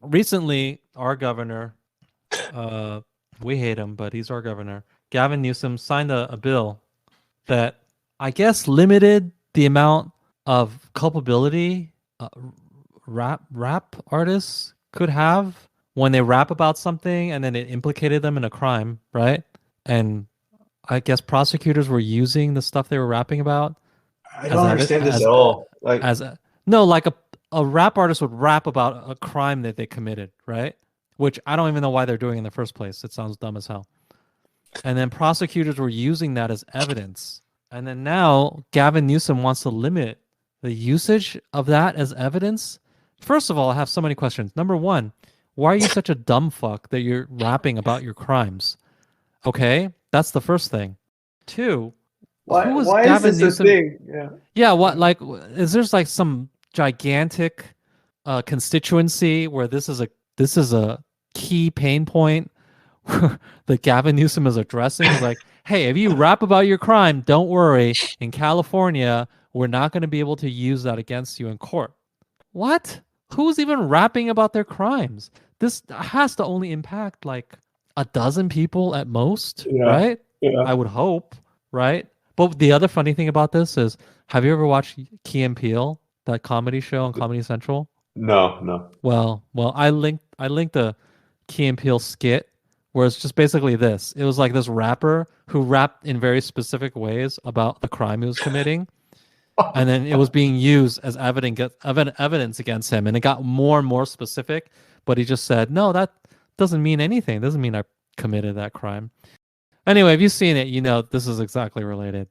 recently, our governor, uh, we hate him, but he's our governor. Gavin Newsom signed a bill that I guess limited the amount of culpability rap artists could have when they rap about something and then it implicated them in a crime, right? And I guess prosecutors were using the stuff they were rapping about I as don't understand this at all. Like, as a no, like a rap artist would rap about a crime that they committed, right? Which I don't even know why they're doing in the first place. It sounds dumb as hell. And then prosecutors were using that as evidence. And then now Gavin Newsom wants to limit the usage of that as evidence. First of all, I have so many questions. Number one, why are you such a dumb fuck that you're rapping about your crimes? Okay, that's the first thing. Two, why? who is Why is Gavin this a Newsom? thing? Yeah. Yeah, what like is there's like some gigantic constituency where this is a key pain point that Gavin Newsom is addressing? Is like, hey, if you rap about your crime, don't worry. In California, we're not going to be able to use that against you in court. What? Who's even rapping about their crimes? This has to only impact like a dozen people at most, Yeah. right? Yeah. I would hope, right? But the other funny thing about this is, have you ever watched Key and Peele, that comedy show on Comedy Central? No, no. Well, I linked a Key and Peele skit where it's just basically this. It was like this rapper who rapped in very specific ways about the crime he was committing, and then it was being used as evidence against him, and it got more and more specific. But he just said, "No, that doesn't mean anything. It doesn't mean I committed that crime." Anyway, if you've seen it, you know this is exactly related.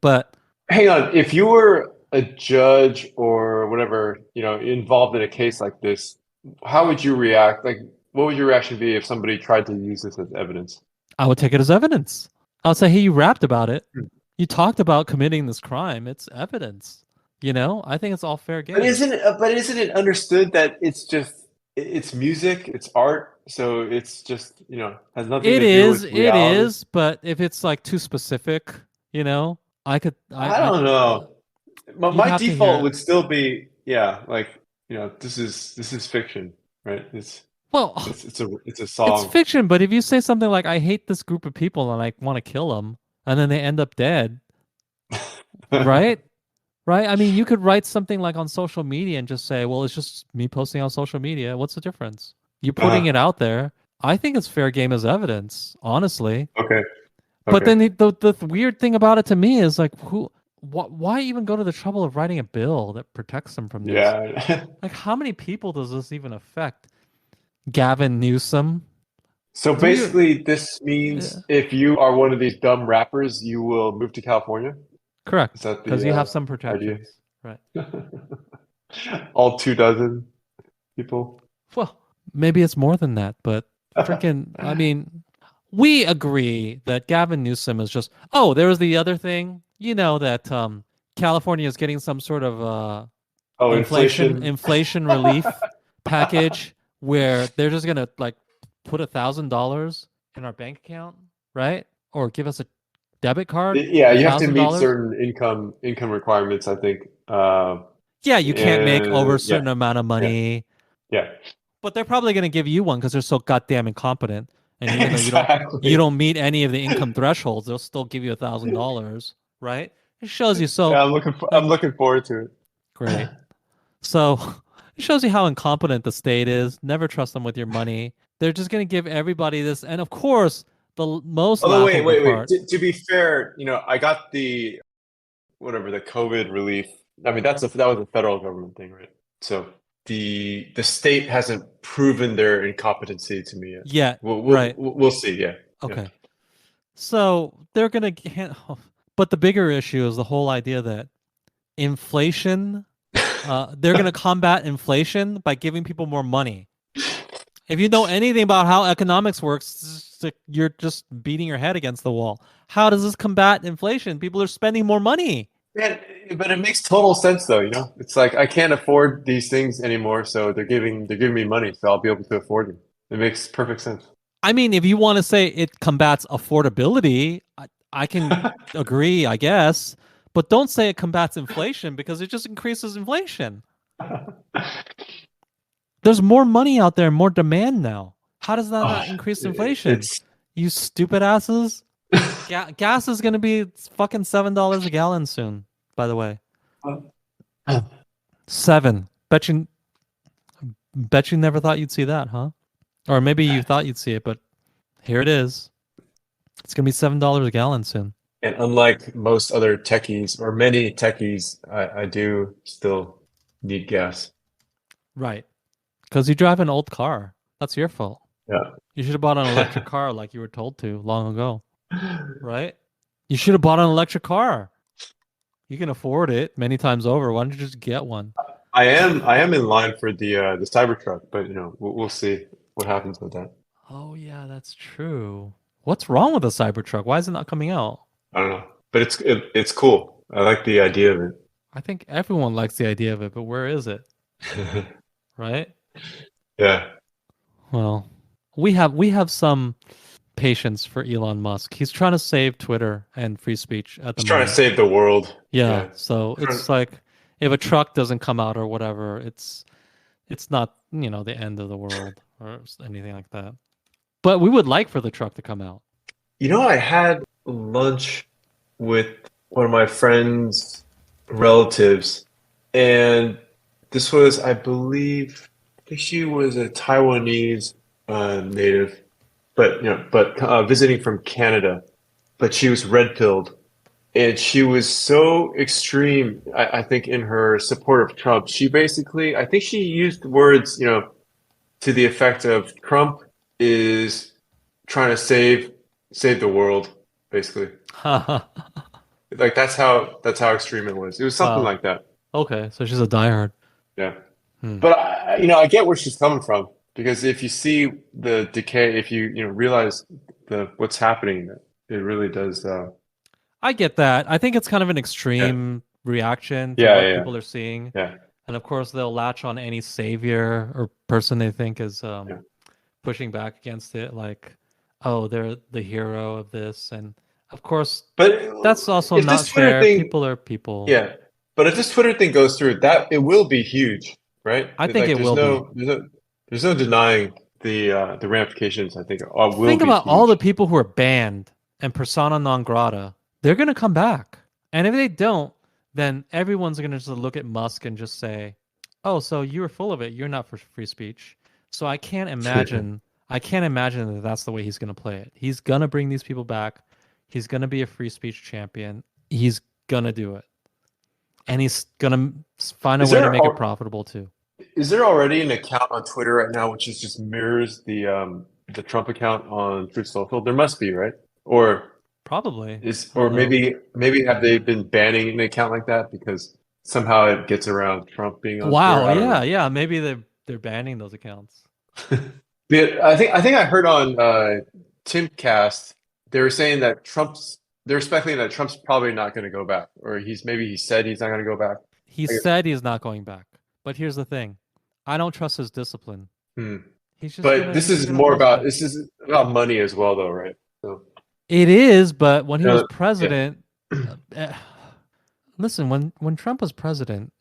But Hang on. If you were a judge or whatever, involved in a case like this, how would you react? Like, what would your reaction be if somebody tried to use this as evidence? I would take it as evidence. I would say, "Hey, you rapped about it. Hmm. You talked about committing this crime. It's evidence." I think it's all fair But game. isn't it understood that it's music, it's art, so it's just, has nothing It to do is, with it reality? is, but if it's like too specific, I could, I don't know. you'd My have to hear default it. would still be, yeah, like, this is fiction, right? It's Well, it's it's a it's a it's song. fiction, but if you say something like, I hate this group of people and I want to kill them, and then they end up dead, right? Right? I mean, you could write something like on social media and just say, well, it's just me posting on social media. What's the difference? You putting Uh-huh. it out there. I think it's fair game as evidence, honestly. Okay. But Okay. then the weird thing about it to me is like, why even go to the trouble of writing a bill that protects them from this? Yeah. Like, how many people does this even affect? Gavin Newsom? So Do you? basically, this Yeah. means if you are one of these dumb rappers, you will move to California. Is Correct, that because the you have some idea? protections, right? All 2 dozen people. Well, maybe it's more than that, but freaking, I mean, we agree that Gavin Newsom is just. Oh, there was the other thing. That California is getting some sort of Oh, inflation inflation. inflation relief package where they're just gonna like put $1,000 in our bank account, right? Or give us a debit card Yeah, for a you have to thousand meet dollars. certain income requirements, I think. Yeah, you can't make over a And yeah, certain amount of yeah, money, yeah. but they're probably gonna give you one because they're so goddamn incompetent. And even though you Exactly. don't meet any of the income thresholds, they'll still give you $1,000, right? It shows you so Yeah, I'm like looking forward to great. it. So it shows you how incompetent the state is. Never trust them with your money. They're just going to give everybody this. And of course, the most Although, wait, laughable wait, wait. part. To be fair, I got the whatever the COVID relief. I mean, that was a federal government thing, right? So the state hasn't proven their incompetency to me yet. Yeah, We'll right. we'll, we'll see. Yeah, yeah. Okay. So they're going to, but the bigger issue is the whole idea that inflation, they're going to combat inflation by giving people more money. If you know anything about how economics works, you're just beating your head against the wall. How does this combat inflation? People are spending more money. Man, but it makes total sense though, It's like I can't afford these things anymore, so they're giving me money, so I'll be able to afford them. It makes perfect sense. I mean, if you want to say it combats affordability, I can agree, I guess. But don't say it combats inflation because it just increases inflation. There's more money out there, more demand now. How does that Oh, not increase inflation? it's You stupid asses. Gas is gonna be fucking $7 a gallon soon. By the way, 7. Bet you never thought you'd see that, huh? Or maybe you thought you'd see it, but here it is. It's gonna be $7 a gallon soon. and unlike most other techies or many techies, I do still need gas. Right. Because you drive an old car. That's your fault. Yeah. You should have bought an electric car like you were told to long ago. Right? You should have bought an electric car. You can afford it many times over. Why don't you just get one? I am in line for the Cybertruck, but we'll see what happens with that. Oh yeah, that's true. What's wrong with the Cybertruck? Why is it not coming out? I don't know, but it's cool. I like the idea of I think everyone likes the idea of it, but where is it? it. Right? Yeah. Well, we have some patience for Elon Musk. He's trying to save Twitter and free speech at the Just trying to moment. save the world. Yeah, Yeah. so it's like if a truck doesn't come out or whatever, it's not, the end of the world or anything like that. But we would like for the truck to come out. I had lunch with one of my friend's relatives, and this was, I think she was a Taiwanese native, but visiting from Canada. But she was red-pilled, and she was so extreme, I think, in her support of Trump. She basically, I think she used words, to the effect of Trump is trying to save the world, basically. Like that's how extreme it was. It was something Wow. like that. Okay, so she's a diehard. Yeah. Hmm. But I get where she's coming from because if you see the decay, if you realize the what's happening, it really does. I get that. I think it's kind of an Yeah, extreme reaction to yeah, what yeah, people are seeing. yeah, And of course, they'll latch on any savior or person they think is yeah. pushing back against it, like, oh, they're the hero of this. And of course, But that's also if this not Twitter fair. thing, People are people. yeah, but if this Twitter thing goes through, that it will be huge, right? I think Like it will be. there's no denying the ramifications. I think will Think be about all the huge. people who are banned and persona non grata. They're going to come back. And if they don't, then everyone's going to just look at Musk and just say, oh, so you were full of it. You're not for free speech. So I can't imagine that that's the way he's going to play it. He's going to bring these people back. He's going to be a free speech champion. He's going to do it. And he's going to find a Is way to there make it profitable too. is there already an account on Twitter right now which is just mirrors the Trump account on Truth Social? There must be, right? Or Probably. is I or don't know. maybe have they been banning an account like that because somehow it gets around Trump being on Twitter? Wow. I don't Yeah. know. Yeah. Maybe they're banning those accounts. I think I heard on Timcast they were saying that they're speculating that Trump's probably not going to go back, or he said he's not going to go back. He I- said he's not going back. But here's the thing. I don't trust his discipline. hmm. He's just But gonna this he's just is gonna more post about it. money as well, though, right? So It is, but when he was yeah. president, uh, eh, listen, when Trump was president,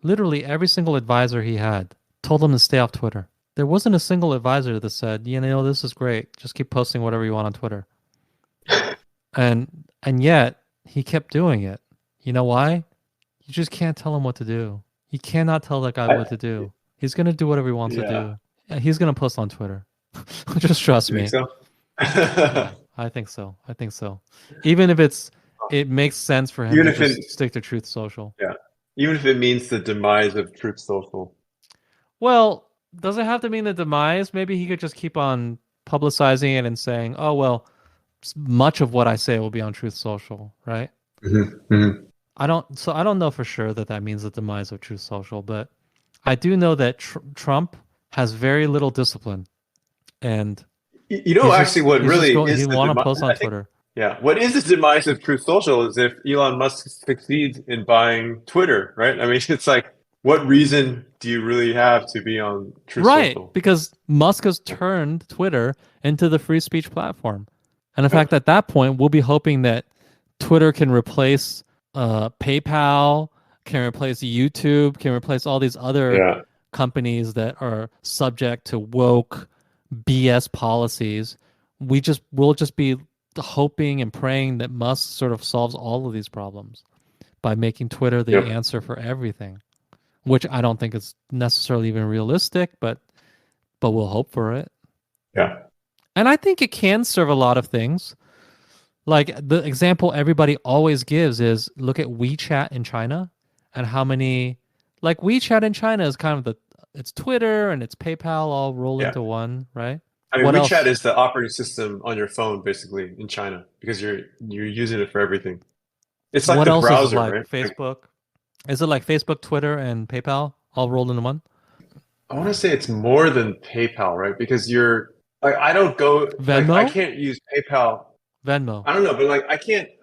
literally every single advisor he had told him to stay off Twitter. There wasn't a single advisor that said, this is great. Just keep posting whatever you want on Twitter. And yet he kept doing it. You know why? You just can't tell him what to do. You cannot tell that guy I, what to do. He's gonna do whatever he wants to yeah. do. He's gonna post on Twitter. Just trust You think me. so? Yeah, I think so. I think so. Even if it makes sense for him Even to if it just stick to Truth Social. yeah, even if it means the demise of Truth Social. Well, does it have to mean the demise? Maybe he could just keep on publicizing it and saying, "Oh well, much of what I say will be on Truth Social," right? Hmm. I don't know for sure that that means the demise of Truth Social, but I do know that Trump has very little discipline, and Actually, what he's just really going. He is the want to demise? post on I think, Twitter. yeah, what is the demise of Truth Social is if Elon Musk succeeds in buying Twitter, right? I mean, it's like, what reason do you really have to be on Truth Right, Social? because Musk has turned Twitter into the free speech platform. And in fact, at that point, we'll be hoping that Twitter can replace PayPal, can replace YouTube, can replace all these other Yeah. companies that are subject to woke BS policies. We'll just be hoping and praying that Musk sort of solves all of these problems by making Twitter the Yep. answer for everything, which I don't think is necessarily even realistic, but we'll hope for it. Yeah. And I think it can serve a lot of things. Like the example everybody always gives is look at WeChat in China and how many like WeChat in China is kind of it's Twitter and it's PayPal all rolled Yeah. into one, right? I mean, What WeChat else? is the operating system on your phone, basically, in China, because you're using it for everything. It's like What the else is browser, like right? Like, Facebook? Is it like Facebook, Twitter, and PayPal all rolled into one? I want to say it's more than PayPal, right? Because you're like, I don't go like I Venmo? can't use PayPal. Venmo. I don't know, but like I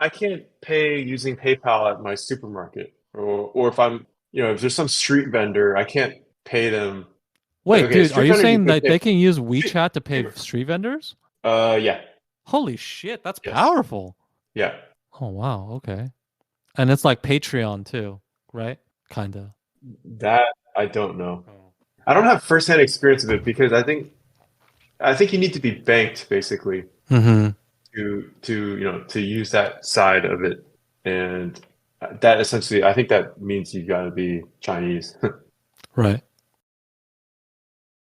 can't pay using PayPal at my supermarket, or if I'm if there's some street vendor, I can't pay them. Like, Wait, okay, dude, are street you vendor you saying can that pay. they can use Street, WeChat to pay street vendors? yeah, Holy shit, that's yes, powerful. yeah. Oh wow, okay. And it's like Patreon too, right? Kinda. That I don't know. Oh. I don't have firsthand experience of it because I think you need to be banked basically Mm-hmm. to use that side of it, and that essentially I think that means you've got to be Chinese. Right.